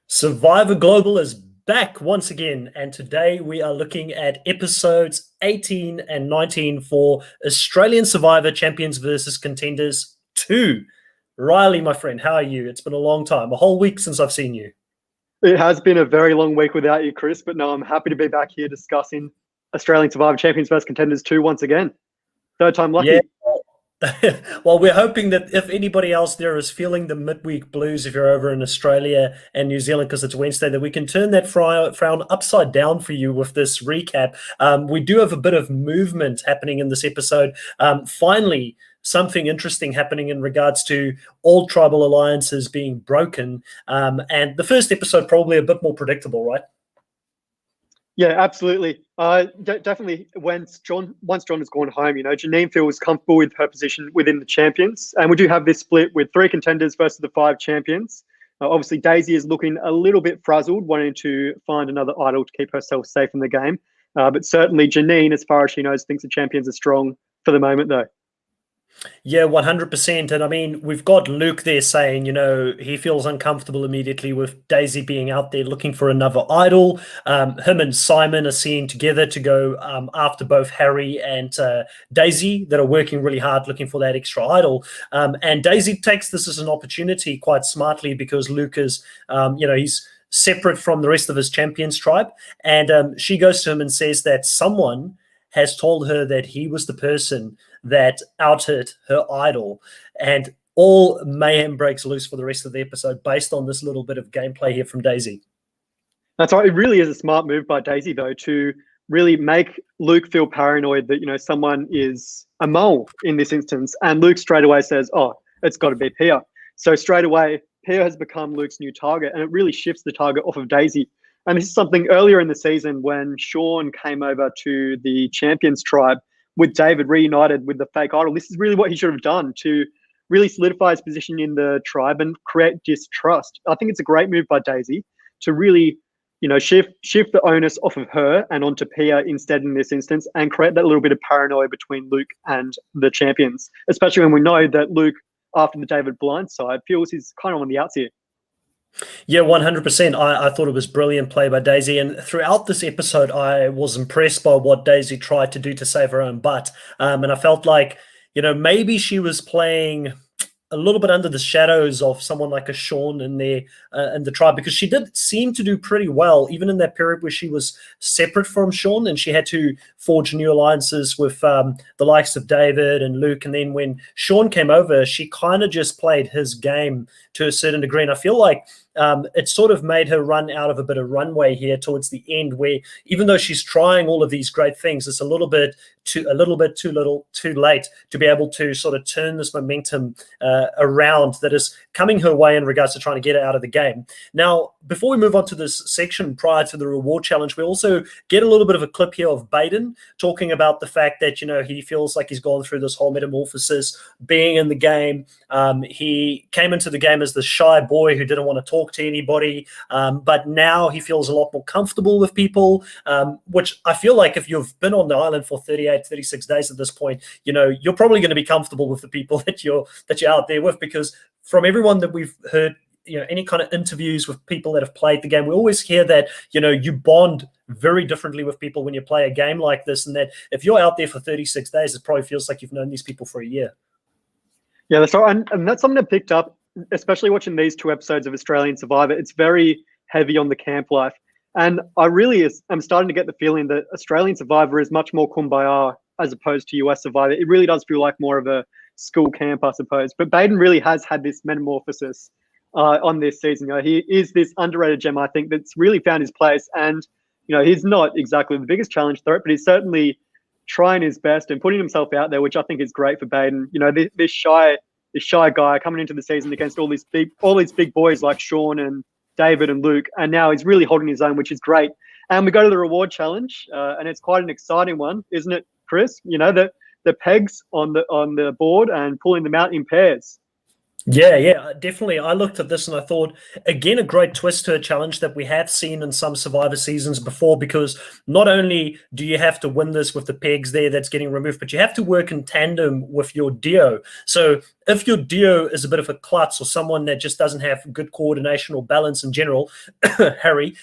Survivor Global is back once again, and today we are looking at episodes 18 and 19 for Australian Survivor Champions versus Contenders 2. Riley, my friend, how are you? It's been a long time, a whole week since I've seen you. It has been a very long week without you, Chris, but no, I'm happy to be back here discussing Australian Survivor Champions vs Contenders 2 once again. Third time Yeah. lucky. Well, we're hoping that if anybody else there is feeling the midweek blues, if you're over in Australia and New Zealand because it's Wednesday, that we can turn that frown upside down for you with this recap. We do have a bit of movement happening in this episode. Finally, something interesting happening in regards to all tribal alliances being broken. And the first episode probably a bit more predictable, right? Yeah, absolutely. Definitely. Once John has gone home, Janine feels comfortable with her position within the champions, and we do have this split with 3 contenders versus the 5 champions. Obviously, Daisy is looking a little bit frazzled, wanting to find another idol to keep herself safe in the game. But certainly, Janine, as far as she knows, thinks the champions are strong for the moment, though. Yeah, 100%. And I mean, we've got Luke there saying, he feels uncomfortable immediately with Daisy being out there looking for another idol. Him and Simon are seen together to go after both Harry and Daisy that are working really hard looking for that extra idol. And Daisy takes this as an opportunity quite smartly because Luke is, he's separate from the rest of his champions tribe. And she goes to him and says that someone has told her that he was the person that outed her idol, and all mayhem breaks loose for the rest of the episode based on this little bit of gameplay here from Daisy. That's right. It really is a smart move by Daisy, though, to really make Luke feel paranoid that, someone is a mole in this instance. And Luke straight away says, oh, it's got to be Pia. So straight away, Pia has become Luke's new target, and it really shifts the target off of Daisy. And this is something earlier in the season when Sean came over to the Champions tribe with David reunited with the fake idol. This is really what he should have done to really solidify his position in the tribe and create distrust. I think it's a great move by Daisy to really, shift the onus off of her and onto Pia instead in this instance, and create that little bit of paranoia between Luke and the champions, especially when we know that Luke, after the David blindside, feels he's kind of on the outs here. Yeah, 100%. I thought it was brilliant play by Daisy. And throughout this episode, I was impressed by what Daisy tried to do to save her own butt. And I felt like, maybe she was playing a little bit under the shadows of someone like a Sean in the tribe, because she did seem to do pretty well, even in that period where she was separate from Sean and she had to forge new alliances with the likes of David and Luke. And then when Sean came over, she kind of just played his game to a certain degree. And I feel like it sort of made her run out of a bit of runway here towards the end, where even though she's trying all of these great things, it's a little bit too late to be able to sort of turn this momentum around that is coming her way in regards to trying to get her out of the game. Now, before we move on to this section prior to the reward challenge, we also get a little bit of a clip here of Baden talking about the fact that, he feels like he's gone through this whole metamorphosis being in the game. He came into the game as the shy boy who didn't want to talk to anybody, but now he feels a lot more comfortable with people, which I feel like if you've been on the island for 38, 36 days at this point, you're probably going to be comfortable with the people that you're out there with, because from everyone that we've heard, any kind of interviews with people that have played the game, we always hear that, you bond very differently with people when you play a game like this, and that if you're out there for 36 days, it probably feels like you've known these people for a year. Yeah, that's right. And that's something I picked up, especially watching these 2 episodes of Australian Survivor. It's very heavy on the camp life. And I really am starting to get the feeling that Australian Survivor is much more kumbaya as opposed to US Survivor. It really does feel like more of a school camp, I suppose. But Baden really has had this metamorphosis on this season. He is this underrated gem, I think, that's really found his place. And, he's not exactly the biggest challenge threat, but he's certainly trying his best and putting himself out there, which I think is great for Baden. This shy guy coming into the season against all these big boys like Sean and David and Luke, and now he's really holding his own, which is great. And we go to the reward challenge, and it's quite an exciting one, isn't it, Chris? The pegs on the board and pulling them out in pairs. Yeah, definitely. I looked at this and I thought, again, a great twist to a challenge that we have seen in some Survivor seasons before, because not only do you have to win this with the pegs there that's getting removed, but you have to work in tandem with your duo. So if your duo is a bit of a klutz or someone that just doesn't have good coordination or balance in general, Harry,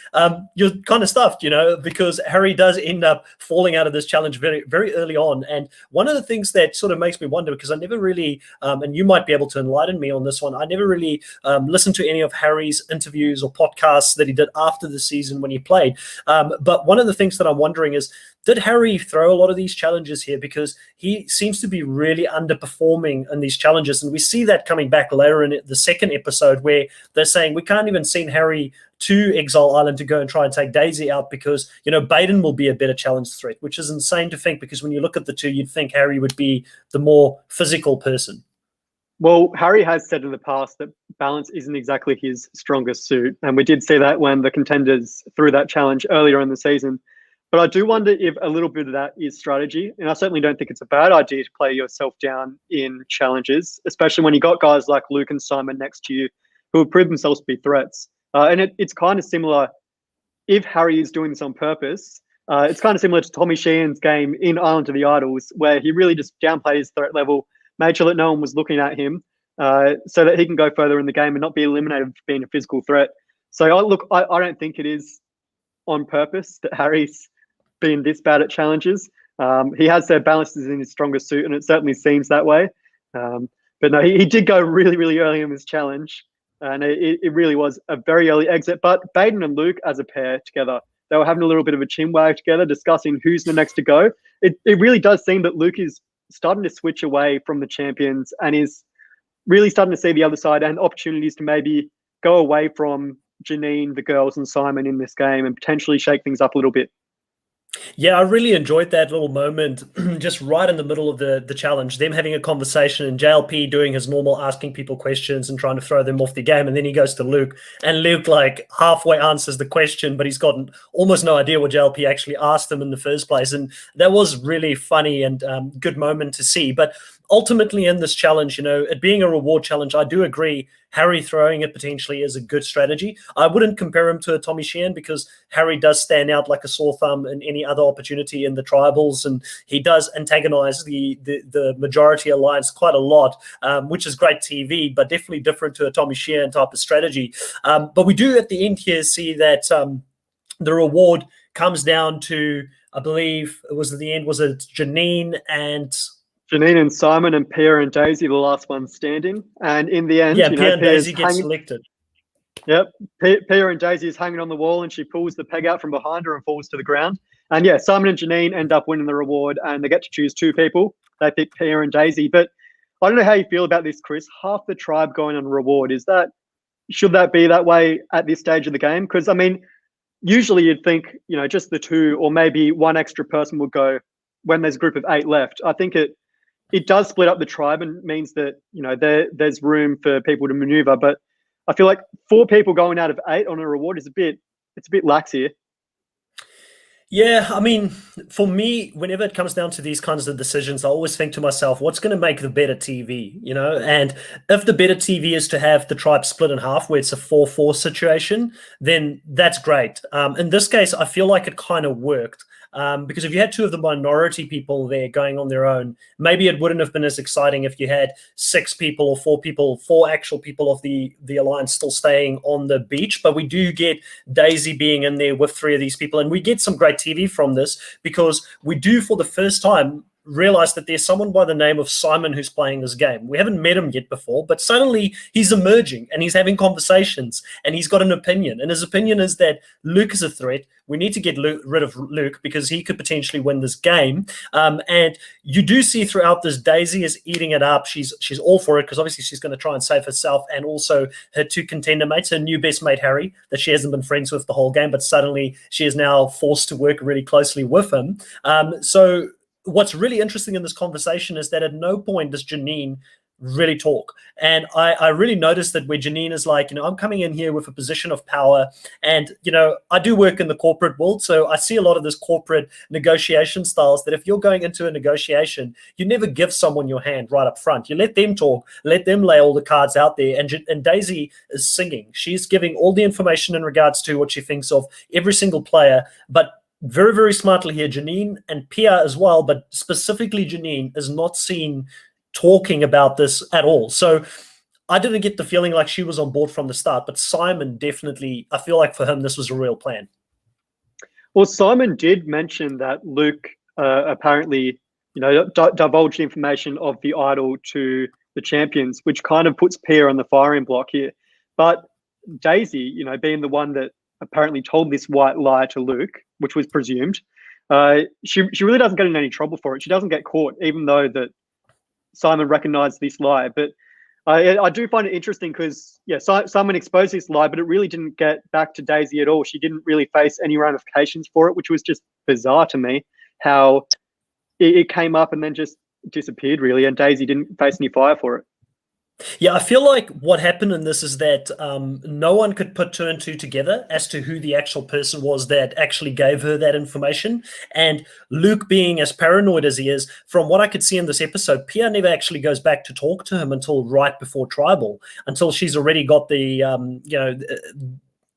you're kind of stuffed, because Harry does end up falling out of this challenge very, very early on. And one of the things that sort of makes me wonder, because I never really, and you might be able to enlighten me on this one. I never really listened to any of Harry's interviews or podcasts that he did after the season when he played. But one of the things that I'm wondering is, did Harry throw a lot of these challenges here? Because he seems to be really underperforming in these challenges. And we see that coming back later in the second episode, where they're saying we can't even send Harry to Exile Island to go and try and take Daisy out because, Baden will be a better challenge threat, which is insane to think, because when you look at the two, you'd think Harry would be the more physical person. Well, Harry has said in the past that balance isn't exactly his strongest suit. And we did see that when the Contenders threw that challenge earlier in the season. But I do wonder if a little bit of that is strategy. And I certainly don't think it's a bad idea to play yourself down in challenges, especially when you got guys like Luke and Simon next to you who have proved themselves to be threats. And it's kind of similar, if Harry is doing this on purpose, it's kind of similar to Tommy Sheehan's game in Island of the Idols, where he really just downplayed his threat level, made sure that no one was looking at him, so that he can go further in the game and not be eliminated for being a physical threat. So I don't think it is on purpose that Harry's been this bad at challenges. He has said balance is in his strongest suit, and it certainly seems that way. But no, he did go really, really early in this challenge, and it really was a very early exit. But Baden and Luke as a pair together, they were having a little bit of a chin wag together, discussing who's the next to go. It really does seem that Luke is starting to switch away from the champions and is really starting to see the other side and opportunities to maybe go away from Janine, the girls, and Simon in this game and potentially shake things up a little bit. Yeah, I really enjoyed that little moment just right in the middle of the challenge, them having a conversation and JLP doing his normal asking people questions and trying to throw them off the game. And then he goes to Luke, and Luke like halfway answers the question, but he's gotten almost no idea what JLP actually asked him in the first place. And that was really funny and good moment to see. But ultimately in this challenge, it being a reward challenge, I do agree Harry throwing it potentially is a good strategy. I wouldn't compare him to a Tommy Sheehan, because Harry does stand out like a sore thumb in any other opportunity in the tribals, and he does antagonize the majority alliance quite a lot, which is great TV, but definitely different to a Tommy Sheehan type of strategy. But we do at the end here see that the reward comes down to, I believe it was at the end, was it Janine and Simon and Pia and Daisy, the last one standing. And in the end, Pia and Daisy get selected. Yep. Pia and Daisy is hanging on the wall, and she pulls the peg out from behind her and falls to the ground. And yeah, Simon and Janine end up winning the reward, and they get to choose two people. They pick Pia and Daisy. But I don't know how you feel about this, Chris. Half the tribe going on reward. Should that be that way at this stage of the game? Because, I mean, usually you'd think, just the two or maybe one extra person would go when there's a group of 8 left. I think it does split up the tribe and means that, there's room for people to maneuver. But I feel like 4 people going out of 8 on a reward is it's a bit lax here. Yeah, I mean, for me, whenever it comes down to these kinds of decisions, I always think to myself, what's going to make the better TV, And if the better TV is to have the tribe split in half, where it's a 4-4 situation, then that's great. In this case, I feel like it kind of worked. Because if you had 2 of the minority people there going on their own, maybe it wouldn't have been as exciting if you had 6 people or 4 people, 4 actual people of the alliance still staying on the beach. But we do get Daisy being in there with 3 of these people, and we get some great TV from this, because we do, for the first time, realize that there's someone by the name of Simon who's playing this game. We haven't met him yet before, but suddenly he's emerging and he's having conversations and he's got an opinion. And his opinion is that Luke is a threat. We need to get rid of Luke because he could potentially win this game. And you do see throughout this, Daisy is eating it up. She's all for it, because obviously she's going to try and save herself and also her 2 contender mates, her new best mate, Harry, that she hasn't been friends with the whole game, but suddenly she is now forced to work really closely with him. So what's really interesting in this conversation is that at no point does Janine really talk. And I really noticed that where Janine is like, I'm coming in here with a position of power. And, I do work in the corporate world. So I see a lot of this corporate negotiation styles that if you're going into a negotiation, you never give someone your hand right up front. You let them talk, let them lay all the cards out there. And Daisy is singing. She's giving all the information in regards to what she thinks of every single player. But very, very smartly here, Janine and Pia as well, but specifically Janine is not seen talking about this at all. So I didn't get the feeling like she was on board from the start, but Simon definitely, I feel like for him, this was a real plan. Well, Simon did mention that Luke apparently, divulged information of the idol to the champions, which kind of puts Pia on the firing block here. But Daisy, being the one that apparently told this white lie to Luke, which was presumed, she really doesn't get in any trouble for it. She doesn't get caught, even though that Simon recognized this lie. But I do find it interesting because, Simon exposed this lie, but it really didn't get back to Daisy at all. She didn't really face any ramifications for it, which was just bizarre to me, how it came up and then just disappeared, really, and Daisy didn't face any fire for it. Yeah, I feel like what happened in this is that no one could put two and two together as to who the actual person was that actually gave her that information. And Luke, being as paranoid as he is, from what I could see in this episode, Pia never actually goes back to talk to him until right before Tribal, until she's already got the,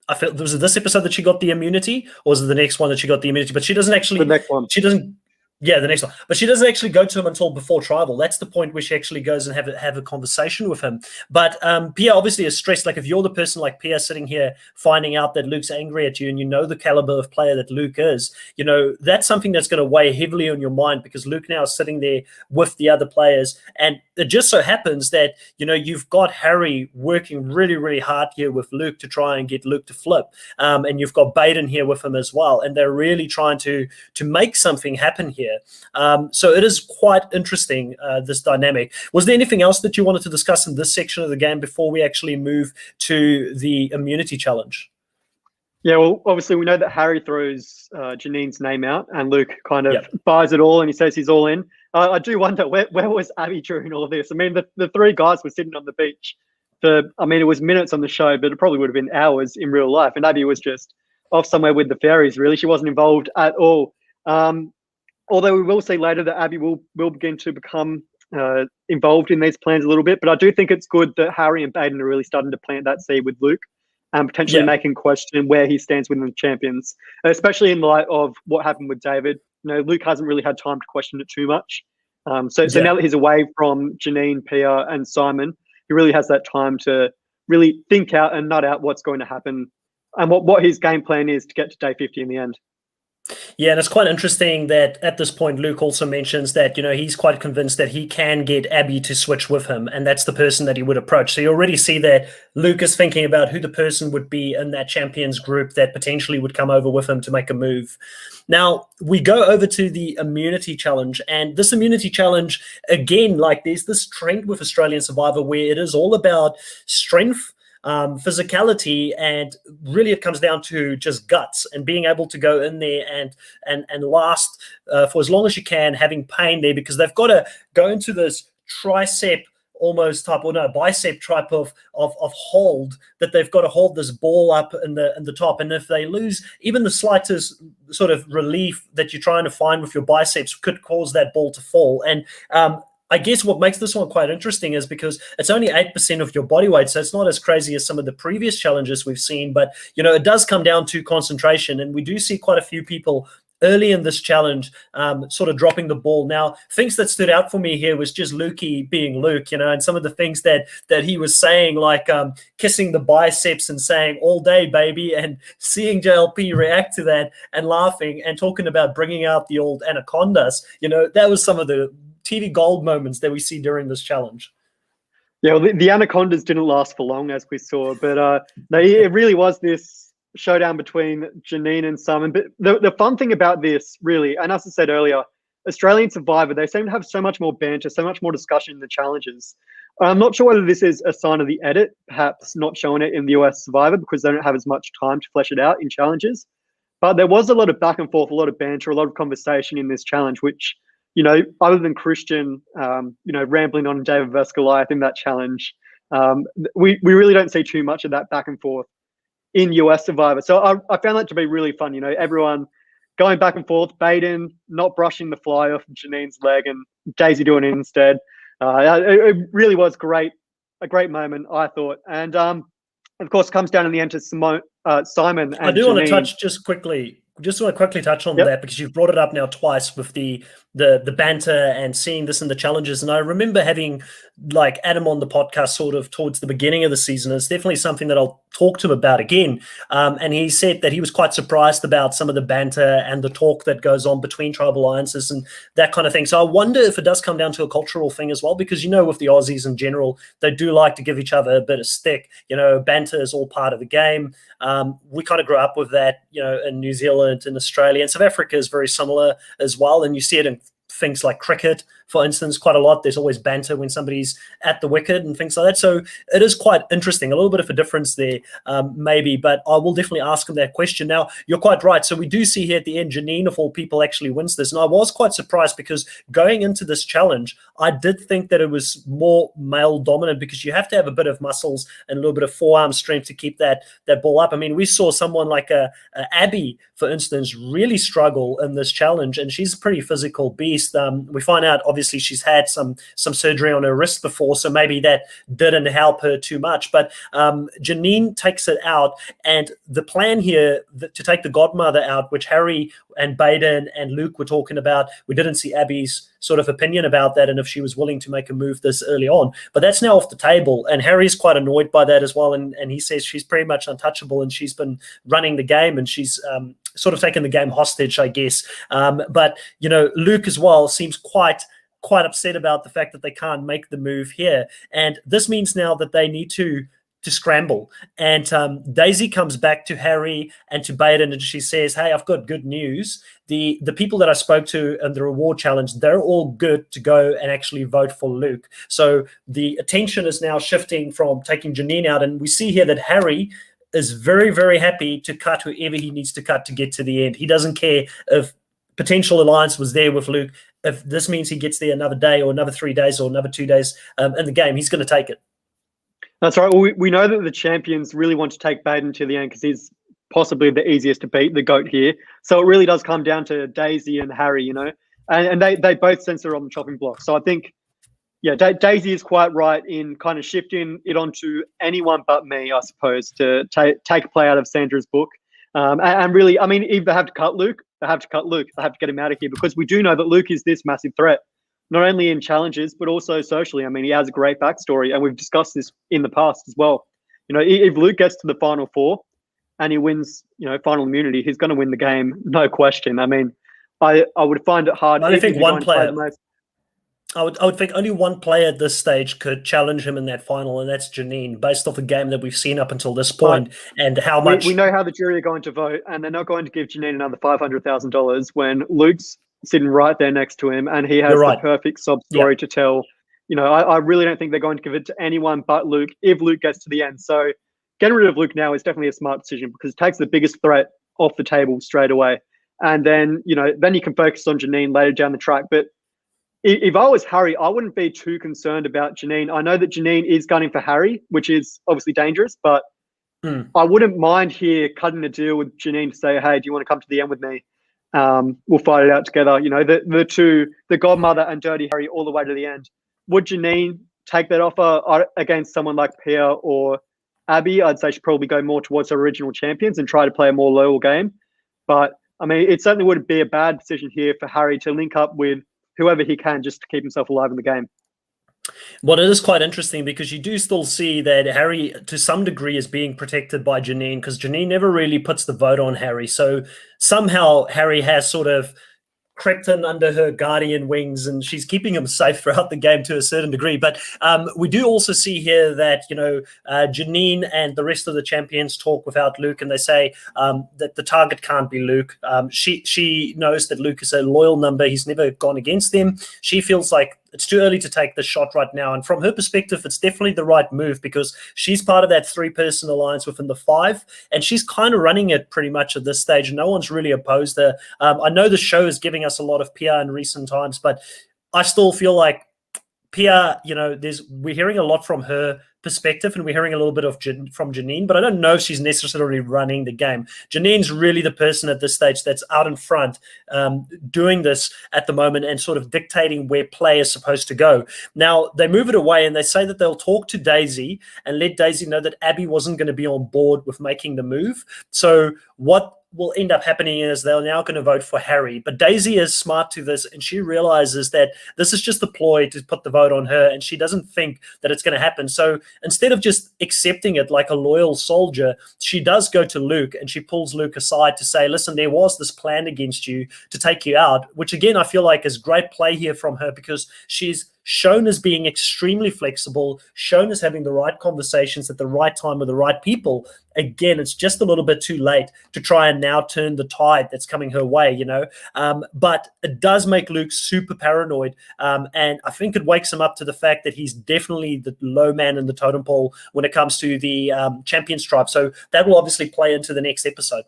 I feel, was it this episode that she got the immunity, or was it the next one that she got the immunity? But she doesn't actually. The next one. She doesn't. Yeah, the next one. But she doesn't actually go to him until before Tribal. That's the point where she actually goes and have a conversation with him. But Pia obviously is stressed. Like, if you're the person like Pia sitting here finding out that Luke's angry at you and you know the caliber of player that Luke is, that's something that's going to weigh heavily on your mind, because Luke now is sitting there with the other players. And it just so happens that, you've got Harry working really, really hard here with Luke to try and get Luke to flip. And you've got Baden here with him as well. And they're really trying to make something happen here. So it is quite interesting, this dynamic. Was there anything else that you wanted to discuss in this section of the game before we actually move to the immunity challenge? Yeah, well, obviously we know that Harry throws Janine's name out and Luke kind of buys it all and he says he's all in. I do wonder, where was Abby during all of this? I mean, the three guys were sitting on the beach it was minutes on the show, but it probably would have been hours in real life. And Abby was just off somewhere with the fairies, really. She wasn't involved at all. Although we will see later that Abby will begin to become involved in these plans a little bit. But I do think it's good that Harry and Baden are really starting to plant that seed with Luke and potentially making question where he stands within the champions, especially in light of what happened with David. Luke hasn't really had time to question it too much. So now that he's away from Janine, Pia, and Simon, he really has that time to really think out and nut out what's going to happen and what his game plan is to get to day 50 in the end. Yeah, and it's quite interesting that at this point, Luke also mentions that, he's quite convinced that he can get Abby to switch with him, and that's the person that he would approach. So you already see that Luke is thinking about who the person would be in that champions group that potentially would come over with him to make a move. Now, we go over to the immunity challenge, and this immunity challenge, again, like there's this trend with Australian Survivor where it is all about strength, physicality, and really it comes down to just guts and being able to go in there and last for as long as you can, having pain there, because they've got to go into this tricep almost type, or no, bicep type of hold, that they've got to hold this ball up in the top. And if they lose even the slightest sort of relief that you're trying to find with your biceps, could cause that ball to fall. And I guess what makes this one quite interesting is because it's only 8% of your body weight, so it's not as crazy as some of the previous challenges we've seen, but it does come down to concentration, and we do see quite a few people early in this challenge sort of dropping the ball. Now, things that stood out for me here was just Lukey being Luke, and some of the things that he was saying, like kissing the biceps and saying all day, baby, and seeing JLP react to that and laughing and talking about bringing out the old anacondas. That was some of the TV gold moments that we see during this challenge. Yeah, well, the anacondas didn't last for long, as we saw, but it really was this showdown between Janine and Simon. But the fun thing about this, really, and as I said earlier, Australian Survivor, they seem to have so much more banter, so much more discussion in the challenges. I'm not sure whether this is a sign of the edit, perhaps not showing it in the US Survivor because they don't have as much time to flesh it out in challenges. But there was a lot of back and forth, a lot of banter, a lot of conversation in this challenge, which other than Christian, rambling on David versus Goliath in that challenge, we really don't see too much of that back and forth in US Survivor. So I found that to be really fun. Everyone going back and forth, Baden not brushing the fly off of Janine's leg and Daisy doing it instead. It really was a great moment, I thought. And of course, it comes down in the end to Simon and I do Janine. want to touch just want to quickly touch on that, because you've brought it up now twice with the banter and seeing this in the challenges. And I remember having like Adam on the podcast sort of towards the beginning of the season. It's definitely something that I'll talk to him about again. And he said that he was quite surprised about some of the banter and the talk that goes on between tribal alliances and that kind of thing. So I wonder if it does come down to a cultural thing as well, because, with the Aussies in general, they do like to give each other a bit of stick. Banter is all part of the game. We kind of grew up with that, in New Zealand and Australia, and South Africa is very similar as well. And you see it in things like cricket, for instance, quite a lot. There's always banter when somebody's at the wicket and things like that. So it is quite interesting, a little bit of a difference there, maybe, but I will definitely ask him that question. Now, you're quite right. So we do see here at the end, Janine, of all people, actually wins this. And I was quite surprised, because going into this challenge, I did think that it was more male dominant, because you have to have a bit of muscles and a little bit of forearm strength to keep that ball up. I mean, we saw someone like a Abby, for instance, really struggle in this challenge, and she's a pretty physical beast. We find out, obviously, she's had some surgery on her wrist before, so maybe that didn't help her too much. But Janine takes it out, and the plan here to take the godmother out, which Harry and Baden and Luke were talking about, we didn't see Abby's sort of opinion about that and if she was willing to make a move this early on. But that's now off the table, and Harry's quite annoyed by that as well, and he says she's pretty much untouchable, and she's been running the game, and she's sort of taken the game hostage, I guess. But Luke as well seems quite upset about the fact that they can't make the move here, and this means now that they need to scramble. And Daisy comes back to Harry and to Baden, and she says, "Hey, I've got good news. The people that I spoke to in the reward challenge, they're all good to go and actually vote for Luke." So the attention is now shifting from taking Janine out, and we see here that Harry is very, very happy to cut whoever he needs to cut to get to the end. He doesn't care if potential alliance was there with Luke. If this means he gets there another day or another 3 days or another 2 days in the game, he's going to take it. That's right. Well, we know that the champions really want to take Baden to the end, because he's possibly the easiest to beat, the GOAT here. So it really does come down to Daisy and Harry, and they both censor on the chopping block. So I think, Daisy is quite right in kind of shifting it onto anyone but me, I suppose, to take a play out of Sandra's book. And really, I mean, if they have to cut Luke, they have to cut Luke. They have to get him out of here, because we do know that Luke is this massive threat, not only in challenges, but also socially. I mean, he has a great backstory, and we've discussed this in the past as well. If Luke gets to the final four and he wins, final immunity, he's going to win the game, no question. I mean, I would find it hard. I think one player. I would think only one player at this stage could challenge him in that final, and that's Janine, based off a game that we've seen up until this point, and how much we know how the jury are going to vote, and they're not going to give Janine another $500,000 when Luke's sitting right there next to him, and he has the perfect sob story to tell. I really don't think they're going to give it to anyone but Luke if Luke gets to the end. So getting rid of Luke now is definitely a smart decision, because it takes the biggest threat off the table straight away, and then then you can focus on Janine later down the track. But if I was Harry, I wouldn't be too concerned about Janine. I know that Janine is gunning for Harry, which is obviously dangerous, but I wouldn't mind here cutting a deal with Janine to say, "Hey, do you want to come to the end with me? We'll fight it out together." The two, the godmother and Dirty Harry, all the way to the end. Would Janine take that offer against someone like Pia or Abby? I'd say she'd probably go more towards her original champions and try to play a more loyal game. But I mean, it certainly wouldn't be a bad decision here for Harry to link up with whoever he can just to keep himself alive in the game. Well, it is quite interesting, because you do still see that Harry, to some degree, is being protected by Janine, because Janine never really puts the vote on Harry. So somehow Harry has sort of crept in under her guardian wings, and she's keeping him safe throughout the game to a certain degree. But we do also see here that, Janine and the rest of the champions talk without Luke, and they say that the target can't be Luke. She knows that Luke is a loyal number. He's never gone against them. She feels like it's too early to take the shot right now. And from her perspective, it's definitely the right move because she's part of that 3-person alliance within the 5, and she's kind of running it pretty much at this stage. No one's really opposed her. I know the show is giving us a lot of Pia in recent times, but I still feel like Pia, we're hearing a lot from her perspective, and we're hearing a little bit from Janine, but I don't know if she's necessarily running the game. Janine's really the person at this stage that's out in front, doing this at the moment and sort of dictating where play is supposed to go. Now, they move it away and they say that they'll talk to Daisy and let Daisy know that Abby wasn't going to be on board with making the move. So what will end up happening is they're now going to vote for Harry. But Daisy is smart to this, and she realizes that this is just a ploy to put the vote on her, and she doesn't think that it's going to happen. So instead of just accepting it like a loyal soldier, she does go to Luke, and she pulls Luke aside to say, listen, there was this plan against you to take you out, which again, I feel like is great play here from her because she's shown as being extremely flexible, shown as having the right conversations at the right time with the right people. Again, it's just a little bit too late to try and now turn the tide that's coming her way, but it does make Luke super paranoid, and I think it wakes him up to the fact that he's definitely the low man in the totem pole when it comes to the Champions tribe. So that will obviously play into the next episode.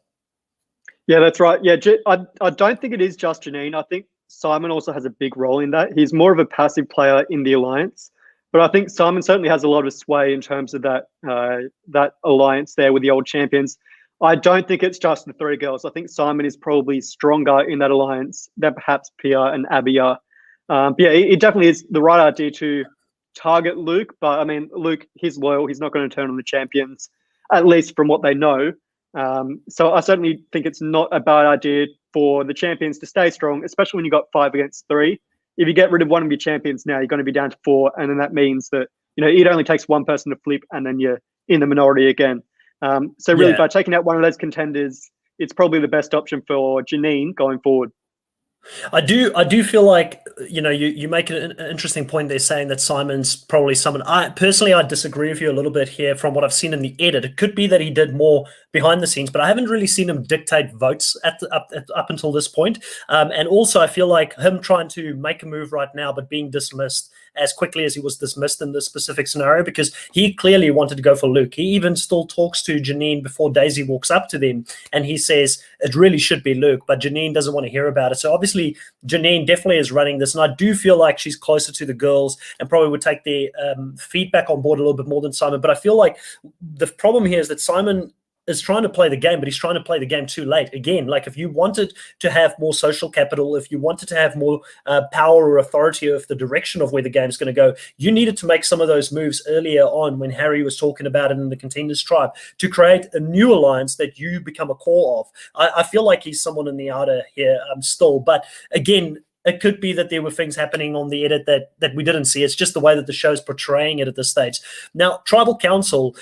Yeah, that's right. Yeah, I don't think it is just Janine. I think Simon also has a big role in that. He's more of a passive player in the alliance, but I think Simon certainly has a lot of sway in terms of that that alliance there with the old champions. I don't think it's just the 3 girls. I think Simon is probably stronger in that alliance than perhaps Pia and Abby are. But yeah, it definitely is the right idea to target Luke. But I mean, Luke, he's loyal. He's not going to turn on the champions, at least from what they know. So I certainly think it's not a bad idea for the champions to stay strong, especially when you got 5 against 3. If you get rid of one of your champions now, you're going to be down to 4, and then that means that it only takes one person to flip, and then you're in the minority again. So really, by taking out one of those contenders, it's probably the best option for Janine going forward. I do feel like you make an interesting point there, saying that Simon's probably someone. I disagree with you a little bit here from what I've seen in the edit. It could be that he did more behind the scenes, but I haven't really seen him dictate votes up until this point. And also, I feel like him trying to make a move right now, but being dismissed as quickly as he was dismissed in this specific scenario, because he clearly wanted to go for Luke. He even still talks to Janine before Daisy walks up to them, and he says it really should be Luke, but Janine doesn't want to hear about it. So obviously Janine definitely is running this, and I do feel like she's closer to the girls and probably would take their feedback on board a little bit more than Simon. But I feel like the problem here is that Simon is trying to play the game, but he's trying to play the game too late. Again, like if you wanted to have more social capital, if you wanted to have more power or authority of the direction of where the game is going to go, you needed to make some of those moves earlier on when Harry was talking about it in the Contenders tribe to create a new alliance that you become a core of. I feel like he's someone in the outer here still, but again, it could be that there were things happening on the edit that we didn't see. It's just the way that the show's portraying it at this stage. Now, Tribal Council,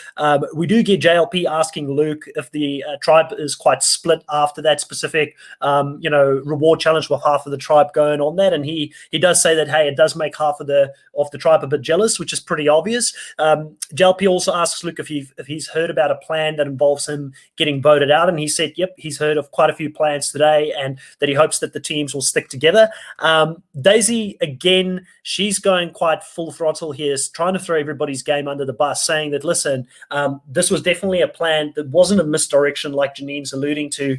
we do get JLP asking Luke if the tribe is quite split after that specific, reward challenge with half of the tribe going on that. And he does say that, hey, it does make half of the tribe a bit jealous, which is pretty obvious. JLP also asks Luke if he's heard about a plan that involves him getting voted out. And he said, yep, he's heard of quite a few plans today and that he hopes that the teams will stick together. Daisy, again, she's going quite full throttle here, trying to throw everybody's game under the bus, saying that, listen, this was definitely a plan that wasn't a misdirection like Janine's alluding to.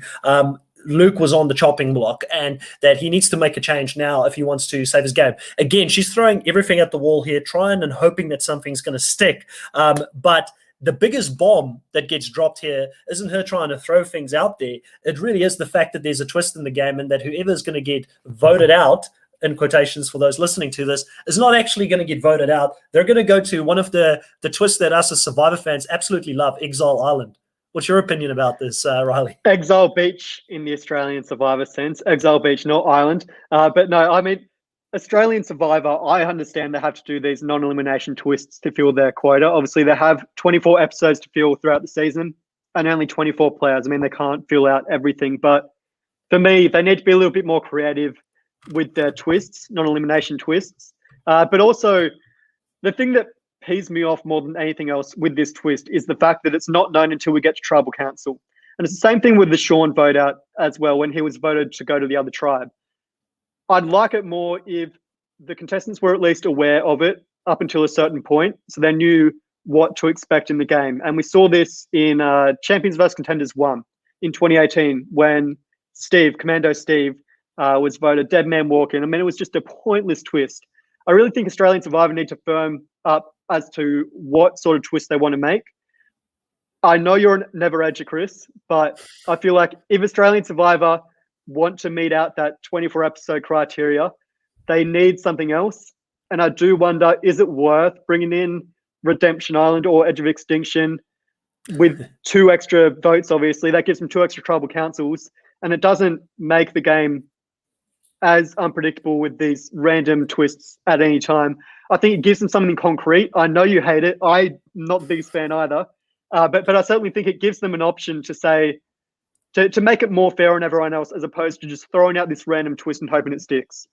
Luke was on the chopping block and that he needs to make a change now if he wants to save his game. Again, she's throwing everything at the wall here, trying and hoping that something's going to stick. But the biggest bomb that gets dropped here isn't her trying to throw things out there. It really is the fact that there's a twist in the game and that whoever's going to get voted out, in quotations for those listening to this, is not actually going to get voted out. They're going to go to one of the twists that us as Survivor fans absolutely love, Exile Island. What's your opinion about this, Riley? Exile Beach in the Australian Survivor sense. Exile Beach, not Island. But no, I mean, Australian Survivor, I understand they have to do these non-elimination twists to fill their quota. Obviously, they have 24 episodes to fill throughout the season and only 24 players. I mean, they can't fill out everything. But for me, they need to be a little bit more creative with their twists, non-elimination twists. But also, the thing that pees me off more than anything else with this twist is the fact that it's not known until we get to Tribal Council. And it's the same thing with the Sean vote out as well when he was voted to go to the other tribe. I'd like it more if the contestants were at least aware of it up until a certain point, so they knew what to expect in the game. And we saw this in Champions vs Contenders 1 in 2018 when Commando Steve, was voted dead man walking. I mean, it was just a pointless twist. I really think Australian Survivor need to firm up as to what sort of twist they want to make. I know you're a never edger, Chris, but I feel like if Australian Survivor want to meet out that 24 episode criteria, they need something else. And I do wonder, is it worth bringing in Redemption Island or Edge of Extinction with 2 extra votes? Obviously, that gives them 2 extra tribal councils, and it doesn't make the game as unpredictable with these random twists at any time. I think it gives them something concrete. I know you hate it. I'm not the biggest fan either. But I certainly think it gives them an option to say, to make it more fair on everyone else, as opposed to just throwing out this random twist and hoping it sticks.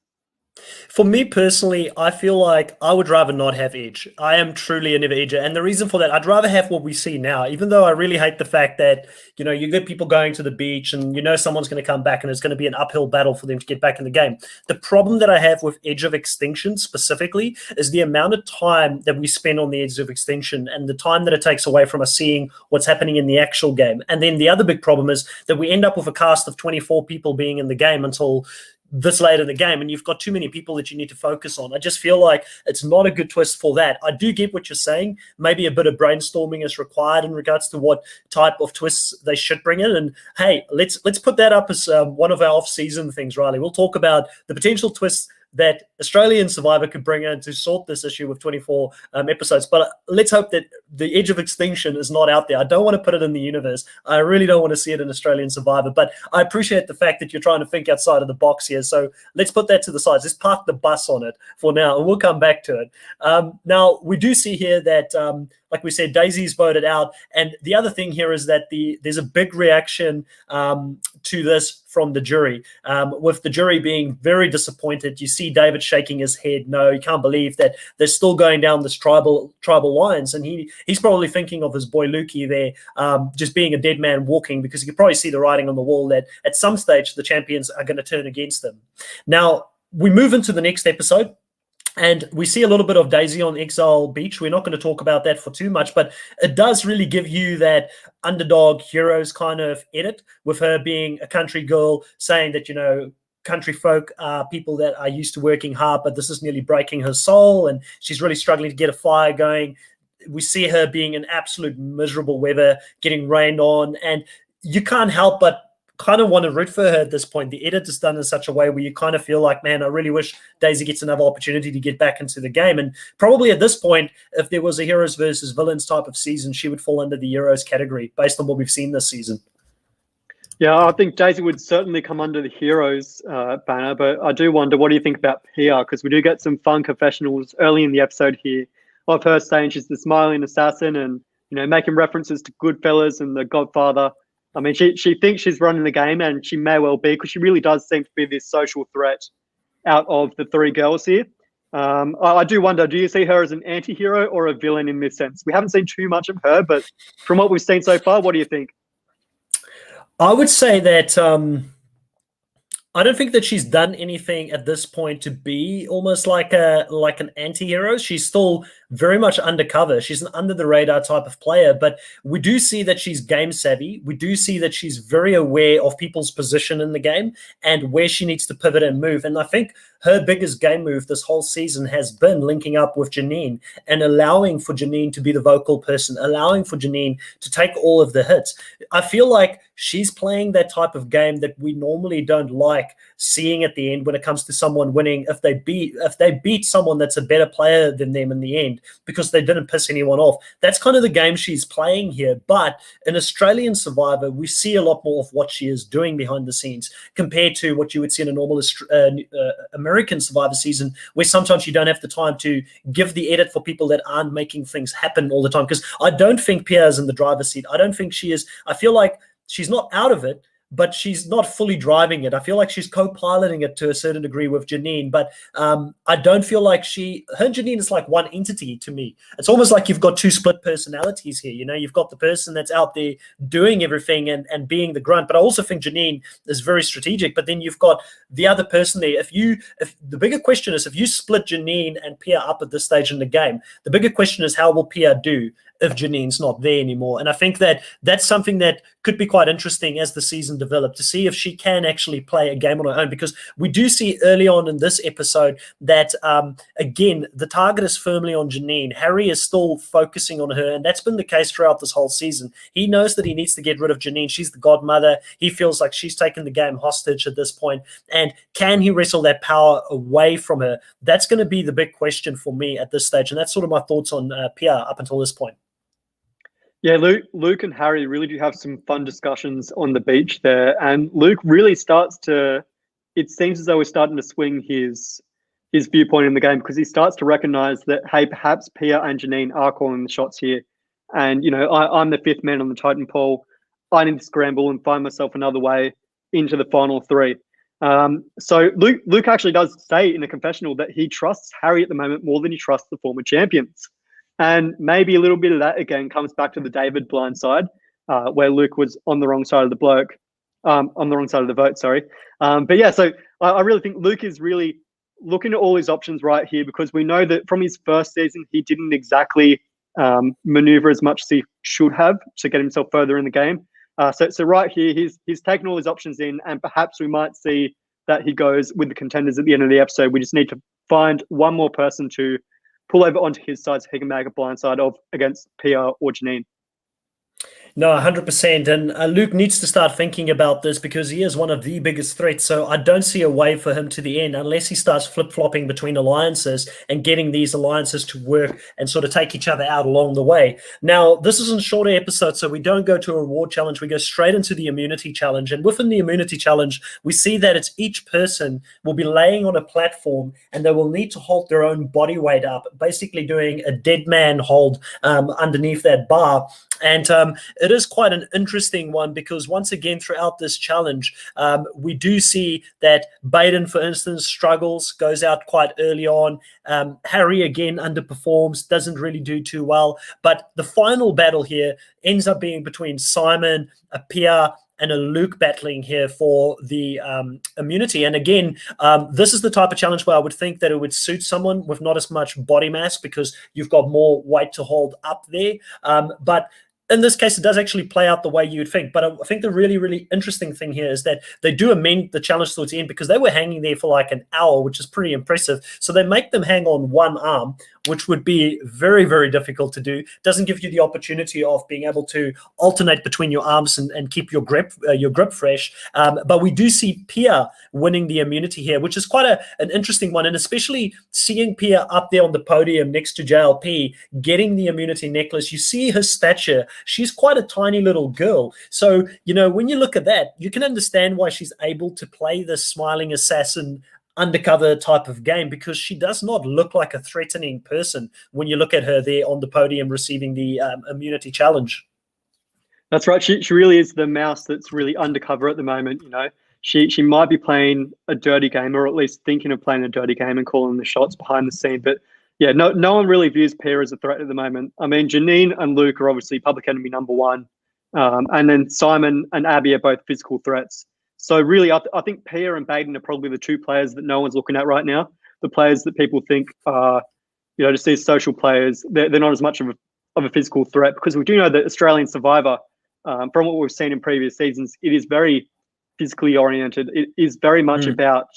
For me personally, I feel like I would rather not have Edge. I am truly a never edger. And the reason for that, I'd rather have what we see now, even though I really hate the fact that, you get people going to the beach and someone's going to come back and it's going to be an uphill battle for them to get back in the game. The problem that I have with Edge of Extinction specifically is the amount of time that we spend on the Edge of Extinction and the time that it takes away from us seeing what's happening in the actual game. And then the other big problem is that we end up with a cast of 24 people being in the game until this late in the game, and you've got too many people that you need to focus on. I just feel like it's not a good twist for that. I do get what you're saying. Maybe a bit of brainstorming is required in regards to what type of twists they should bring in. And hey, let's put that up as one of our off-season things, Riley. We'll talk about the potential twists that Australian Survivor could bring in to sort this issue with 24 episodes. But let's hope that the Edge of Extinction is not out there. I don't want to put it in the universe. I really don't want to see it in Australian Survivor. But I appreciate the fact that you're trying to think outside of the box here. So let's put that to the side. Let's park the bus on it for now, and we'll come back to it. Now, we do see here that, like we said, Daisy's voted out. And the other thing here is that there's a big reaction to this from the jury, with the jury being very disappointed. You see David shaking his head. No, he can't believe that they're still going down this tribal lines. And he's probably thinking of his boy Lukey there, just being a dead man walking, because you can probably see the writing on the wall that at some stage the champions are going to turn against them. Now, we move into the next episode. And we see a little bit of Daisy on Exile Beach. We're not going to talk about that for too much, but it does really give you that underdog heroes kind of edit, with her being a country girl saying that, country folk are people that are used to working hard, but this is nearly breaking her soul, and she's really struggling to get a fire going. We see her being in absolute miserable weather, getting rained on, and you can't help but kind of want to root for her at this point. The edit is done in such a way where you kind of feel like, man, I really wish Daisy gets another opportunity to get back into the game. And probably at this point, if there was a heroes versus villains type of season, she would fall under the heroes category based on what we've seen this season. Yeah, I think Daisy would certainly come under the heroes banner, but I do wonder, what do you think about Pia? Because we do get some fun confessionals early in the episode here of her saying she's the smiling assassin and, making references to Goodfellas and The Godfather. I mean, she thinks she's running the game, and she may well be, because she really does seem to be this social threat out of the 3 girls here. I do wonder, do you see her as an anti-hero or a villain in this sense? We haven't seen too much of her, but from what we've seen so far, what do you think? I would say that I don't think that she's done anything at this point to be almost like an anti-hero. She's still very much undercover. She's an under-the-radar type of player, but we do see that she's game savvy. We do see that she's very aware of people's position in the game and where she needs to pivot and move. And I think her biggest game move this whole season has been linking up with Janine and allowing for Janine to be the vocal person, allowing for Janine to take all of the hits. I feel like she's playing that type of game that we normally don't like seeing at the end when it comes to someone winning if they beat someone that's a better player than them in the end because they didn't piss anyone off. That's kind of the game she's playing here. But in Australian Survivor, we see a lot more of what she is doing behind the scenes compared to what you would see in a normal American Survivor season, where sometimes you don't have the time to give the edit for people that aren't making things happen all the time. Because I don't think Pia is in the driver's seat. I don't think she is. I feel like she's not out of it, but she's not fully driving it. I feel like she's co-piloting it to a certain degree with Janine, but I don't feel like her and Janine is like one entity to me. It's almost like you've got two split personalities here. You've got the person that's out there doing everything and being the grunt, but I also think Janine is very strategic. But then you've got the other person there. If the bigger question is, if you split Janine and Pia up at this stage in the game, the bigger question is, how will Pia do if Janine's not there anymore? And I think that that's something that could be quite interesting as the season develops, to see if she can actually play a game on her own, because we do see early on in this episode that again, the target is firmly on Janine. Harry is still focusing on her, and that's been the case throughout this whole season. He knows that he needs to get rid of Janine. She's the godmother. He feels like she's taken the game hostage at this point, and can he wrestle that power away from her? That's going to be the big question for me at this stage, and that's sort of my thoughts on Pia up until this point. Yeah, Luke and Harry really do have some fun discussions on the beach there, and Luke really it seems as though he's starting to swing his viewpoint in the game, because he starts to recognize that, hey, perhaps Pia and Janine are calling the shots here, and I'm the fifth man on the Titan pole. I need to scramble and find myself another way into the final three. So Luke actually does say in a confessional that he trusts Harry at the moment more than he trusts the former champions. And maybe a little bit of that, again, comes back to the David blind side, where Luke was on the wrong side of the vote, sorry. But yeah, so I really think Luke is really looking at all his options right here, because we know that from his first season, he didn't exactly maneuver as much as he should have to get himself further in the game. So right here, he's taken all his options in, and perhaps we might see that he goes with the contenders at the end of the episode. We just need to find one more person to pull over onto his side so he can make a blindside of against Pia or Janine. No, 100%. And Luke needs to start thinking about this, because he is one of the biggest threats. So I don't see a way for him to the end unless he starts flip-flopping between alliances and getting these alliances to work and sort of take each other out along the way. Now, this is a shorter episode, so we don't go to a reward challenge. We go straight into the immunity challenge. And within the immunity challenge, we see that it's each person will be laying on a platform, and they will need to hold their own body weight up, basically doing a dead man hold underneath that bar. And it is quite an interesting one, because once again, throughout this challenge, we do see that Baden, for instance, struggles, goes out quite early on. Harry, again, underperforms, doesn't really do too well. But the final battle here ends up being between Simon, a Pia, and a Luke battling here for the immunity. And again, this is the type of challenge where I would think that it would suit someone with not as much body mass, because you've got more weight to hold up there. But in this case, it does actually play out the way you would think. But I think the really, really interesting thing here is that they do amend the challenge towards the end, because they were hanging there for like an hour, which is pretty impressive. So they make them hang on one arm, which would be very, very difficult to do. Doesn't give you the opportunity of being able to alternate between your arms and keep your grip fresh. But we do see Pia winning the immunity here, which is quite an interesting one. And especially seeing Pia up there on the podium next to JLP, getting the immunity necklace, you see her stature. She's quite a tiny little girl. So, when you look at that, you can understand why she's able to play this smiling assassin undercover type of game, because she does not look like a threatening person when you look at her there on the podium receiving the immunity challenge. That's right. She really is the mouse that's really undercover at the moment. She might be playing a dirty game, or at least thinking of playing a dirty game and calling the shots behind the scene. But yeah, no one really views Pia as a threat at the moment. I mean, Janine and Luke are obviously public enemy number one. And then Simon and Abby are both physical threats. So really, I think Pia and Baden are probably the two players that no one's looking at right now. The players that people think are, just these social players. They're not as much of a physical threat, because we do know that Australian Survivor, from what we've seen in previous seasons, it is very physically oriented. It is very much about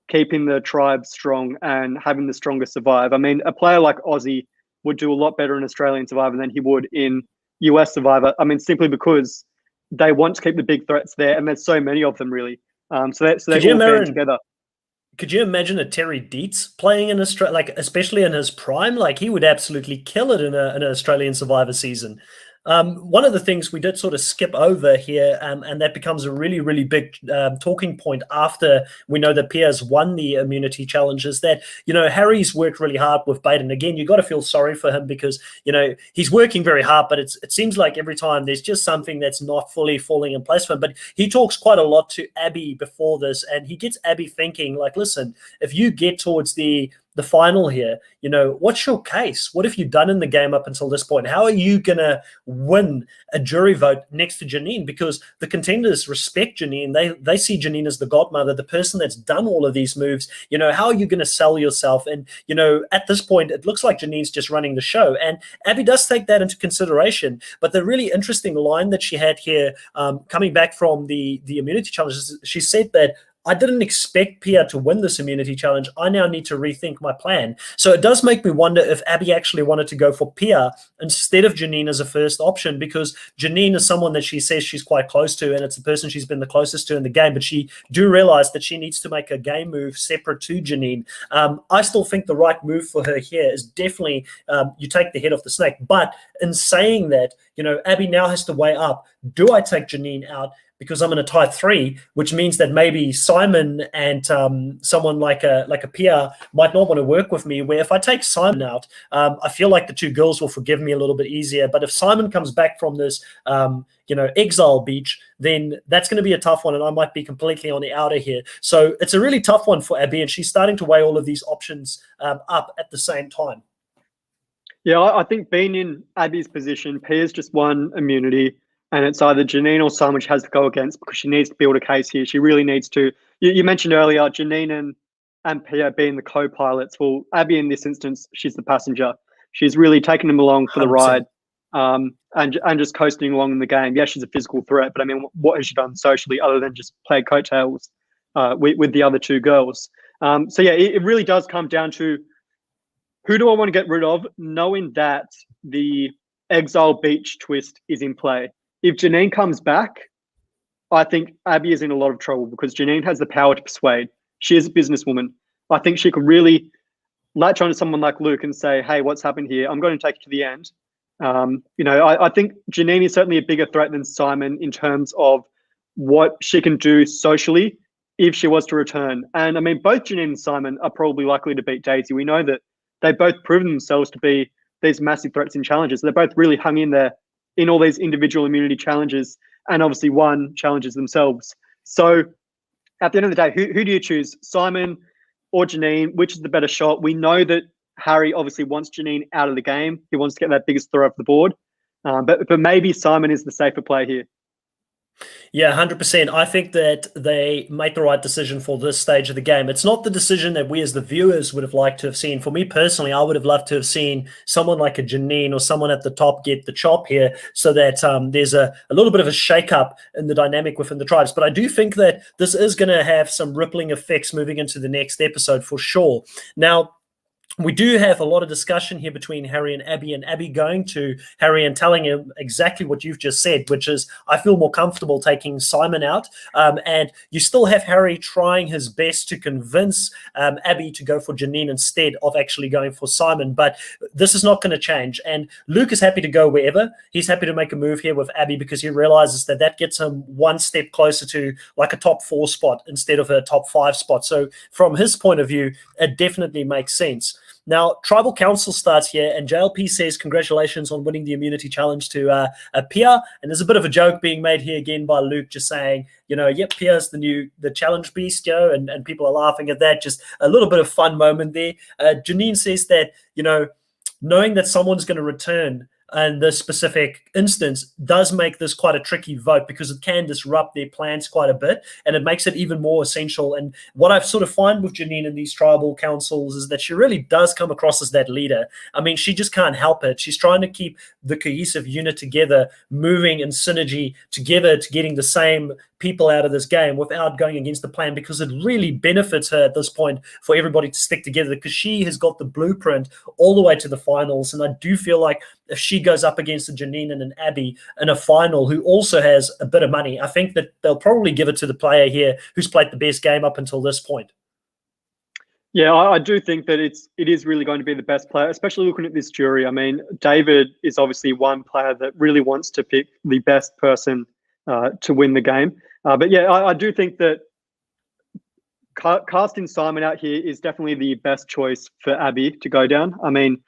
keeping the tribe strong and having the strongest survive. I mean, a player like Aussie would do a lot better in Australian Survivor than he would in US Survivor. I mean, simply because they want to keep the big threats there, and there's so many of them, really. So they all band together. Could you imagine a Terry Dietz playing in Australia, like especially in his prime? Like he would absolutely kill it in an Australian Survivor season. One of the things we did sort of skip over here, and that becomes a really, really big talking point after we know that Pia's won the immunity challenge, is that, Harry's worked really hard with Bait. And again, you got to feel sorry for him because, he's working very hard, but it seems like every time there's just something that's not fully falling in place for him. But he talks quite a lot to Abby before this, and he gets Abby thinking, like, listen, if you get towards the final here, what's your case? What have you done in the game up until this point? How are you going to win a jury vote next to Janine? Because the contenders respect Janine. They see Janine as the godmother, the person that's done all of these moves. How are you going to sell yourself? And, at this point, it looks like Janine's just running the show. And Abby does take that into consideration. But the really interesting line that she had here, coming back from the immunity challenges, she said that, I didn't expect Pia to win this immunity challenge. I now need to rethink my plan. So it does make me wonder if Abby actually wanted to go for Pia instead of Janine as a first option, because Janine is someone that she says she's quite close to, and it's the person she's been the closest to in the game. But she do realize that she needs to make a game move separate to Janine. I still think the right move for her here is definitely you take the head off the snake. But in saying that, Abby now has to weigh up, do I take Janine out because I'm in a tie 3, which means that maybe Simon and someone like a Pia might not want to work with me, where if I take Simon out, I feel like the two girls will forgive me a little bit easier. But if Simon comes back from this, Exile beach, then that's going to be a tough one, and I might be completely on the outer here. So it's a really tough one for Abby, and she's starting to weigh all of these options up at the same time. Yeah, I think being in Abby's position, Pia's just won immunity, and it's either Janine or Simon she has to go against because she needs to build a case here. She really needs to. You mentioned earlier Janine and Pia being the co-pilots. Well, Abby in this instance, she's the passenger. She's really taking them along for the 100%. Ride and just coasting along in the game. Yeah, she's a physical threat, but I mean, what has she done socially other than just play coattails with the other two girls? So yeah, it really does come down to who do I want to get rid of, knowing that the Exile Beach twist is in play. If Janine comes back, I think Abby is in a lot of trouble because Janine has the power to persuade. She is a businesswoman. I think she could really latch on to someone like Luke and say, hey, what's happened here? I'm going to take it to the end. I think Janine is certainly a bigger threat than Simon in terms of what she can do socially if she was to return. And I mean, both Janine and Simon are probably likely to beat Daisy. We know that they've both proven themselves to be these massive threats in challenges. They're both really hung in there in all these individual immunity challenges and obviously won challenges themselves. So at the end of the day, who do you choose, Simon or Janine? Which is the better shot? We know that Harry obviously wants Janine out of the game. He wants to get that biggest throw off the board. But maybe Simon is the safer play here. Yeah, 100%. I think that they make the right decision for this stage of the game. It's not the decision that we as the viewers would have liked to have seen. For me personally, I would have loved to have seen someone like a Janine or someone at the top get the chop here so that there's a little bit of a shake-up in the dynamic within the tribes. But I do think that this is going to have some rippling effects moving into the next episode for sure. Now, we do have a lot of discussion here between Harry and Abby going to Harry and telling him exactly what you've just said, which is, I feel more comfortable taking Simon out. And you still have Harry trying his best to convince Abby to go for Janine instead of actually going for Simon. But this is not going to change. And Luke is happy to go wherever. He's happy to make a move here with Abby because he realizes that that gets him one step closer to like a top 4 spot instead of a top 5 spot. So from his point of view, it definitely makes sense. Now, Tribal Council starts here, and JLP says congratulations on winning the immunity challenge to Pia. And there's a bit of a joke being made here again by Luke, just saying, yep, Pia's the challenge beast, and people are laughing at that. Just a little bit of fun moment there. Janine says that, knowing that someone's going to return in this specific instance does make this quite a tricky vote because it can disrupt their plans quite a bit, and it makes it even more essential. And what I've sort of find with Janine in these tribal councils is that she really does come across as that leader. I mean, she just can't help it. She's trying to keep the cohesive unit together, moving in synergy together to getting the same people out of this game without going against the plan, because it really benefits her at this point for everybody to stick together because she has got the blueprint all the way to the finals. And I do feel like if she goes up against a Janine and an Abby in a final who also has a bit of money, I think that they'll probably give it to the player here who's played the best game up until this point. Yeah, I do think that it is really going to be the best player, especially looking at this jury. I mean, David is obviously one player that really wants to pick the best person to win the game. But yeah, I do think that casting Simon out here is definitely the best choice for Abby to go down. I mean,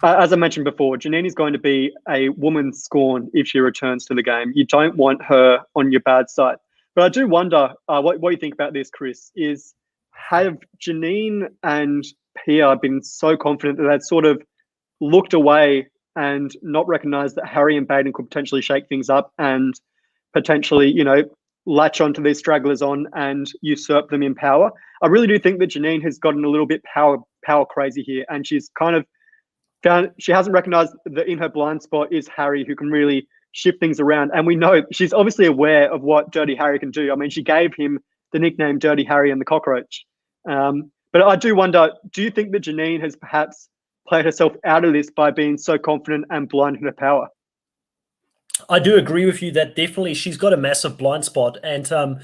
as I mentioned before, Janine is going to be a woman's scorn if she returns to the game. You don't want her on your bad side. But I do wonder what you think about this, Chris, is have Janine and Pia been so confident that they'd sort of looked away and not recognized that Harry and Baden could potentially shake things up and potentially, latch onto these stragglers on and usurp them in power? I really do think that Janine has gotten a little bit power crazy here, and she's kind of she hasn't recognized that in her blind spot is Harry, who can really shift things around. And we know she's obviously aware of what Dirty Harry can do. I mean, she gave him the nickname Dirty Harry and the Cockroach. But I do wonder, do you think that Janine has perhaps played herself out of this by being so confident and blind in her power? I do agree with you that definitely she's got a massive blind spot. And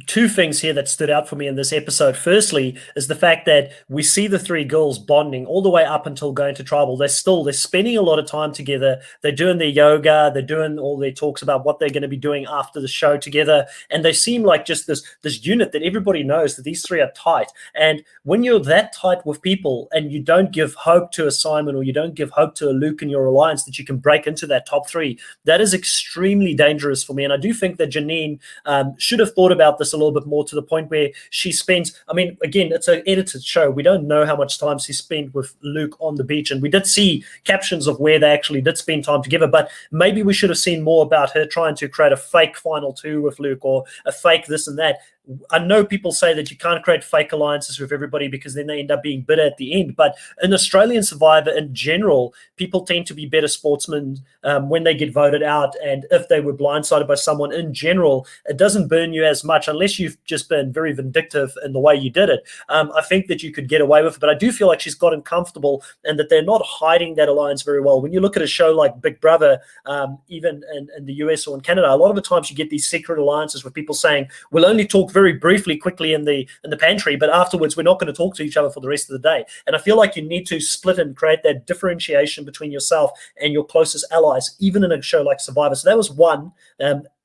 two things here that stood out for me in this episode. Firstly, is the fact that we see the three girls bonding all the way up until going to tribal. They're spending a lot of time together. They're doing their yoga. They're doing all their talks about what they're going to be doing after the show together. And they seem like just this unit that everybody knows that these three are tight. And when you're that tight with people and you don't give hope to a Simon or you don't give hope to a Luke in your alliance that you can break into that top three, that is extremely dangerous for me. And I do think that Janine should have thought about this a little bit more, to the point where she spends, I mean, again, it's an edited show. We don't know how much time she spent with Luke on the beach. And we did see captions of where they actually did spend time together, but maybe we should have seen more about her trying to create a fake final two with Luke or a fake this and that. I know people say that you can't create fake alliances with everybody because then they end up being bitter at the end. But in Australian Survivor in general, people tend to be better sportsmen when they get voted out. And if they were blindsided by someone in general, it doesn't burn you as much unless you've just been very vindictive in the way you did it. I think that you could get away with it. But I do feel like she's gotten comfortable and that they're not hiding that alliance very well. When you look at a show like Big Brother, even in the US or in Canada, a lot of the times you get these secret alliances with people saying, we'll only talk very briefly, quickly in the pantry, but afterwards we're not going to talk to each other for the rest of the day. And I feel like you need to split and create that differentiation between yourself and your closest allies, even in a show like Survivor. So that was one.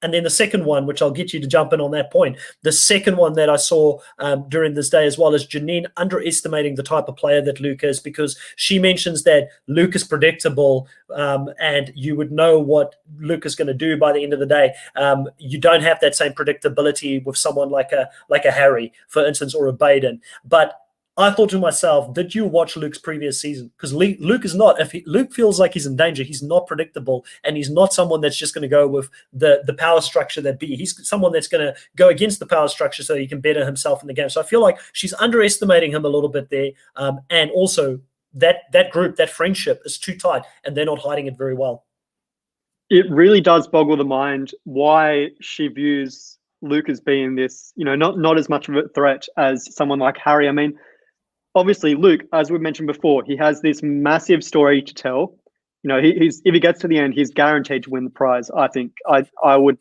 And then the second one, which I'll get you to jump in on that point, the second one that I saw during this day as well is Janine underestimating the type of player that Luke is, because she mentions that Luke is predictable and you would know what Luke is going to do by the end of the day. You don't have that same predictability with someone like a Harry, for instance, or a Baden. But I thought to myself, did you watch Luke's previous season? Because Luke is not. If Luke feels like he's in danger, he's not predictable, and he's not someone that's just going to go with the power structure that be. He's someone that's going to go against the power structure so he can better himself in the game. So I feel like she's underestimating him a little bit there, and also that group, that friendship is too tight, and they're not hiding it very well. It really does boggle the mind why she views Luke as being this, not as much of a threat as someone like Harry. I mean, obviously, Luke, as we mentioned before, he has this massive story to tell. He's if he gets to the end, he's guaranteed to win the prize. I think I would,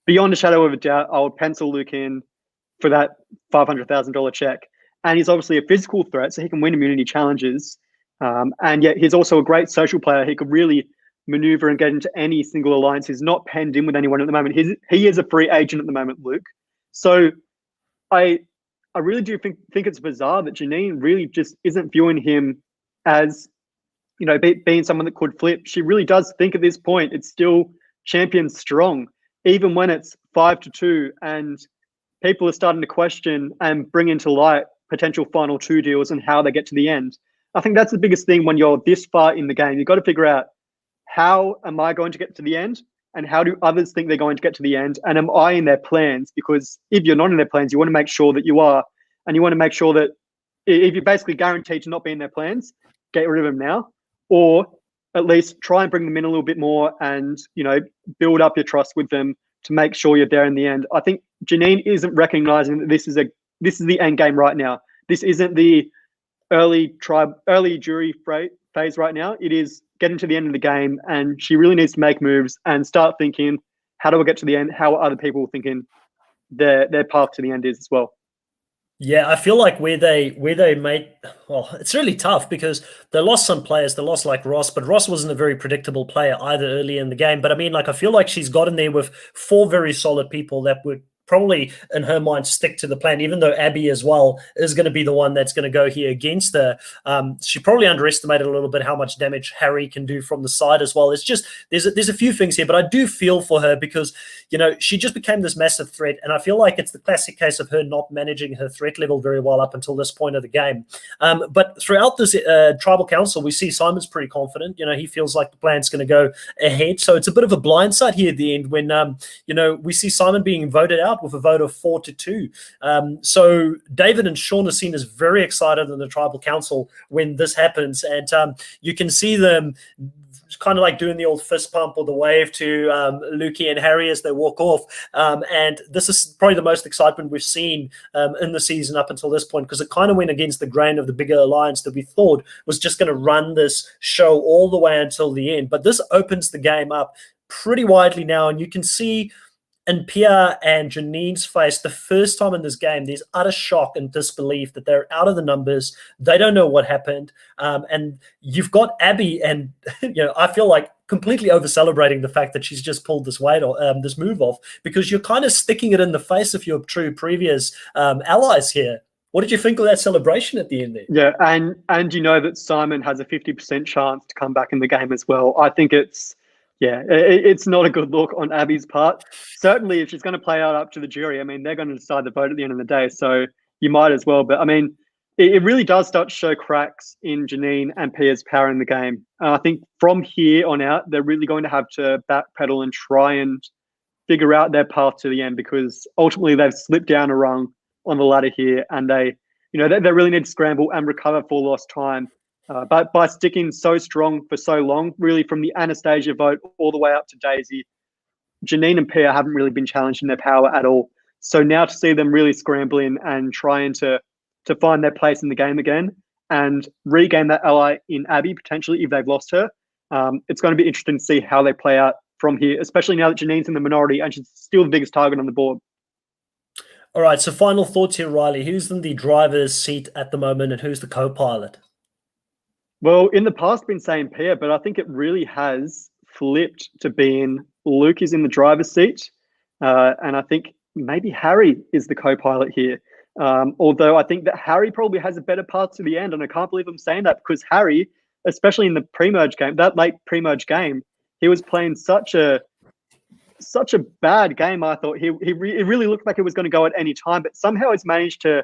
beyond a shadow of a doubt, I would pencil Luke in for that $500,000 check. And he's obviously a physical threat, so he can win immunity challenges. And yet he's also a great social player. He could really maneuver and get into any single alliance. He's not penned in with anyone at the moment. He is a free agent at the moment, Luke. So I really do think it's bizarre that Janine really just isn't viewing him as, being someone that could flip. She really does think at this point it's still champion strong, even when it's 5-2 and people are starting to question and bring into light potential final two deals and how they get to the end. I think that's the biggest thing when you're this far in the game. You've got to figure out, how am I going to get to the end? And how do others think they're going to get to the end? And am I in their plans? Because if you're not in their plans, you want to make sure that you are. And you want to make sure that if you're basically guaranteed to not be in their plans, get rid of them now. Or at least try and bring them in a little bit more and, build up your trust with them to make sure you're there in the end. I think Janine isn't recognizing that this is the end game right now. This isn't the early jury phase right now. It is getting to the end of the game, and she really needs to make moves and start thinking, how do I get to the end? How are other people thinking their path to the end is as well? Yeah, I feel like where they made, well, it's really tough because they lost some players. They lost like Ross, but Ross wasn't a very predictable player either early in the game. But I mean, like I feel like she's gotten there with four very solid people that would probably in her mind stick to the plan, even though Abby as well is going to be the one that's going to go here against her. She probably underestimated a little bit how much damage Harry can do from the side as well. It's just there's a few things here, but I do feel for her because she just became this massive threat, and I feel like it's the classic case of her not managing her threat level very well up until this point of the game. But throughout this tribal council, we see Simon's pretty confident. He feels like the plan's going to go ahead, so it's a bit of a blindside here at the end when we see Simon being voted out with a vote of 4-2. So David and Sean are seen as very excited in the tribal council when this happens, and you can see them kind of like doing the old fist pump or the wave to Lukey and Harry as they walk off. And this is probably the most excitement we've seen in the season up until this point, because it kind of went against the grain of the bigger alliance that we thought was just going to run this show all the way until the end. But this opens the game up pretty widely now, and you can see in Pia and Janine's face, the first time in this game, there's utter shock and disbelief that they're out of the numbers. They don't know what happened. And you've got Abby, and I feel like completely over celebrating the fact that she's just pulled this weight or this move off, because you're kind of sticking it in the face of your true previous allies here. What did you think of that celebration at the end there? Yeah, and you know that Simon has a 50% chance to come back in the game as well. I think it's not a good look on Abby's part. Certainly, if she's going to play out up to the jury, I mean, they're going to decide the vote at the end of the day, so you might as well. But I mean, it really does start to show cracks in Janine and Pia's power in the game. I think from here on out, they're really going to have to backpedal and try and figure out their path to the end, because ultimately they've slipped down a rung on the ladder here, and they really need to scramble and recover for lost time. But by sticking so strong for so long, really from the Anastasia vote all the way up to Daisy, Janine and Pia haven't really been challenged in their power at all. So now to see them really scrambling and trying to find their place in the game again and regain that ally in Abby, potentially, if they've lost her, it's going to be interesting to see how they play out from here, especially now that Janine's in the minority and she's still the biggest target on the board. All right, so final thoughts here, Riley. Who's in the driver's seat at the moment and who's the co-pilot? Well, in the past, been saying Pia, but I think it really has flipped to being Luke is in the driver's seat. And I think maybe Harry is the co-pilot here. Although I think that Harry probably has a better path to the end. And I can't believe I'm saying that, because Harry, especially in the pre-merge game, that late pre-merge game, he was playing such a bad game. I thought it really looked like it was going to go at any time, but somehow he's managed to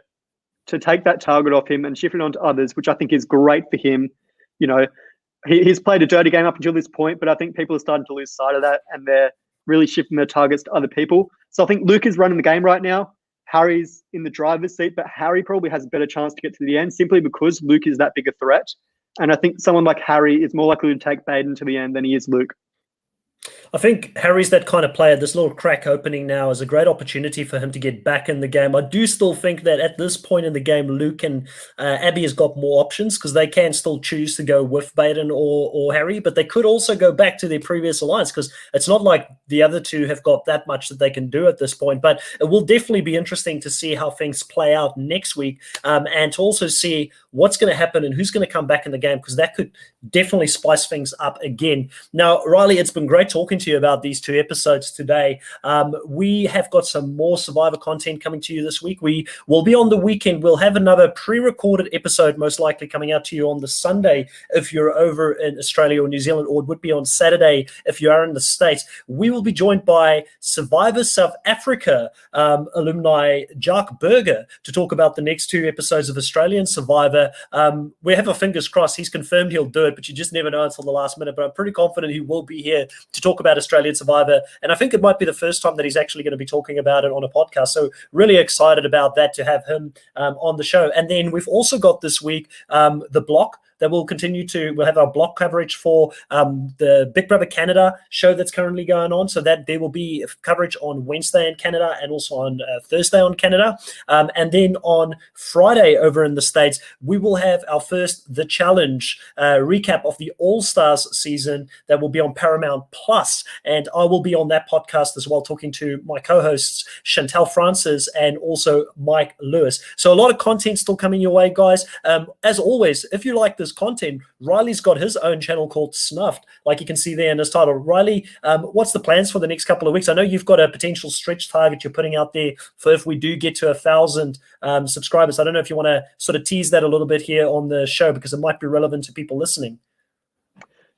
take that target off him and shift it onto others, which I think is great for him. He's played a dirty game up until this point, but I think people are starting to lose sight of that, and they're really shifting their targets to other people. So I think Luke is running the game right now. Harry's in the driver's seat, but Harry probably has a better chance to get to the end simply because Luke is that big a threat. And I think someone like Harry is more likely to take Baden to the end than he is Luke. I think Harry's that kind of player. This little crack opening now is a great opportunity for him to get back in the game. I do still think that at this point in the game, Luke and Abby has got more options, because they can still choose to go with Baden or Harry, but they could also go back to their previous alliance, because it's not like the other two have got that much that they can do at this point. But it will definitely be interesting to see how things play out next week, and to also see what's going to happen and who's going to come back in the game, because that could definitely spice things up again. Now, Riley, it's been great talking to you about these two episodes today. We have got some more Survivor content coming to you this week. We will be on the weekend. We'll have another pre-recorded episode, most likely coming out to you on the Sunday if you're over in Australia or New Zealand, or it would be on Saturday if you are in the States. We will be joined by Survivor South Africa alumni Jacques Berger to talk about the next two episodes of Australian Survivor. We have our fingers crossed. He's confirmed he'll do it, but you just never know until the last minute. But I'm pretty confident he will be here to talk about Australian Survivor, and I think it might be the first time that he's actually going to be talking about it on a podcast, so really excited about that, to have him on the show. And then we've also got this week The Block that we'll have our block coverage for the Big Brother Canada show that's currently going on. So that there will be coverage on Wednesday in Canada and also on Thursday on Canada. And then on Friday over in the States, we will have our first The Challenge recap of the All-Stars season that will be on Paramount Plus. And I will be on that podcast as well, talking to my co-hosts, Chantel Francis and also Mike Lewis. So a lot of content still coming your way, guys. As always, if you like this content, Riley's got his own channel called Snuffed, like you can see there in his title. Riley, what's the plans for the next couple of weeks? I know you've got a potential stretch target you're putting out there for if we do get to 1,000 subscribers. I don't know if you want to sort of tease that a little bit here on the show, because it might be relevant to people listening.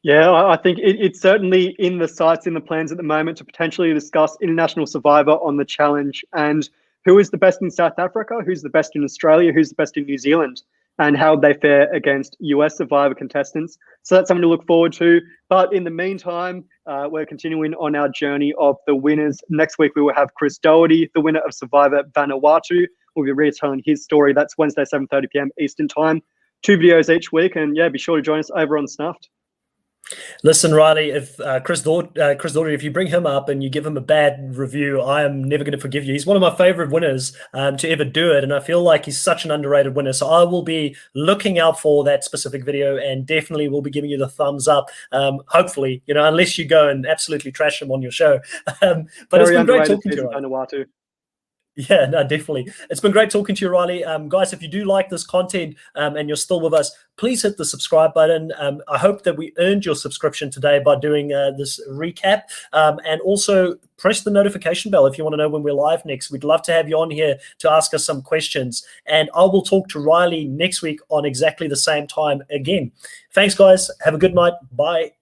Yeah, I think it's certainly in the sights, in the plans at the moment to potentially discuss International Survivor on the Challenge and who is the best in South Africa, who's the best in Australia, who's the best in New Zealand, and how they fare against US Survivor contestants. So that's something to look forward to. But in the meantime, we're continuing on our journey of the winners. Next week, we will have Chris Doherty, the winner of Survivor Vanuatu. We'll be retelling his story. That's Wednesday, 7:30 p.m. Eastern Time. 2 videos each week. And yeah, be sure to join us over on Snuffed. Listen, Riley, if Chris Doherty, if you bring him up and you give him a bad review, I am never going to forgive you. He's one of my favorite winners to ever do it, and I feel like he's such an underrated winner. So I will be looking out for that specific video, and definitely will be giving you the thumbs up. Hopefully, unless you go and absolutely trash him on your show. But it's been great talking to you. Vanuatu. Yeah, no, definitely. It's been great talking to you, Riley. Guys, if you do like this content and you're still with us, please hit the subscribe button. I hope that we earned your subscription today by doing this recap. And also press the notification bell if you want to know when we're live next. We'd love to have you on here to ask us some questions. And I will talk to Riley next week on exactly the same time again. Thanks, guys. Have a good night. Bye.